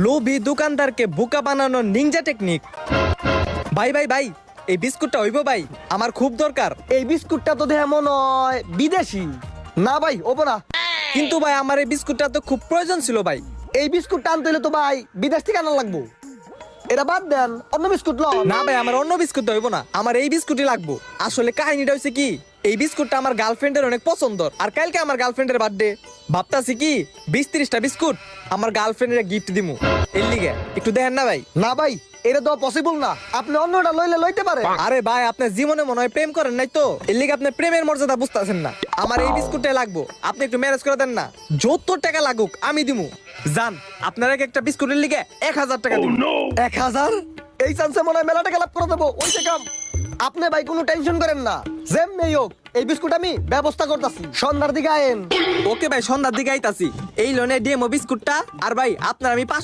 লোভী দোকানদারকে বোকা বানানোর নিনজা টেকনিক। ভাই ভাই ভাই, এই বিস্কুটটা হইব ভাই, আমার খুব দরকার। এই বিস্কুটটা তো দেখে মনে হয় বিদেশি। না ভাই ওবো না। কিন্তু ভাই আমার এই বিস্কুটটা তো খুব প্রয়োজন ছিল ভাই। এই বিস্কুটটা আনতে হলে তো ভাই বিদেশ থেকে আনা লাগবো। এটা বাদ দেন, অন্য বিস্কুট লন। না ভাই, আমার অন্য বিস্কুট হইব না, আমার এই বিস্কুটই লাগবো। আসলে কাহিনীটা হয়েছে কি, এই বিস্কুটটা আমার গার্লফ্রেন্ডের অনেক পছন্দ, আর কালকে আমার গার্লফ্রেন্ডের বার্থডে। ভাবতাছি কি 20-30টা বিস্কুট আমার গার্লফ্রেন্ডের গিফট দিমু, এর লিগে একটু দেখেন না ভাই। না ভাই, এটা তো পসিবল না। আপনি অন্যটা লইলে লইতে পারে। আরে ভাই, আপনার জীবনে মনে হয় প্রেম করেন নাই তো, এর লিগে আপনি প্রেমের মর্যাদা বুঝতেছেন না। আমার এই বিস্কুটটাই লাগবো, আপনি একটু ম্যানেজ করে দেন না। যত টাকা লাগুক আমি দিমু। জান, আপনার একটা বিস্কুটের লিগে 1000 টাকা দিমু। 1000? এই চান্সে মনে হয় মেলা টাকা লাভ করে দেবো। ওই কাম। আপনি ভাই কোনো টেনশন করেন না, যেমনি হোক এই বিস্কুট আমি ব্যবস্থা করতেছি। সন্ধ্যার দিকে আয়েন। ওকে ভাই, সন্ধ্যার দিকে আইতাছি। এই লোনে ডিএমও বিস্কুটটা, আর ভাই আপনার আমি 500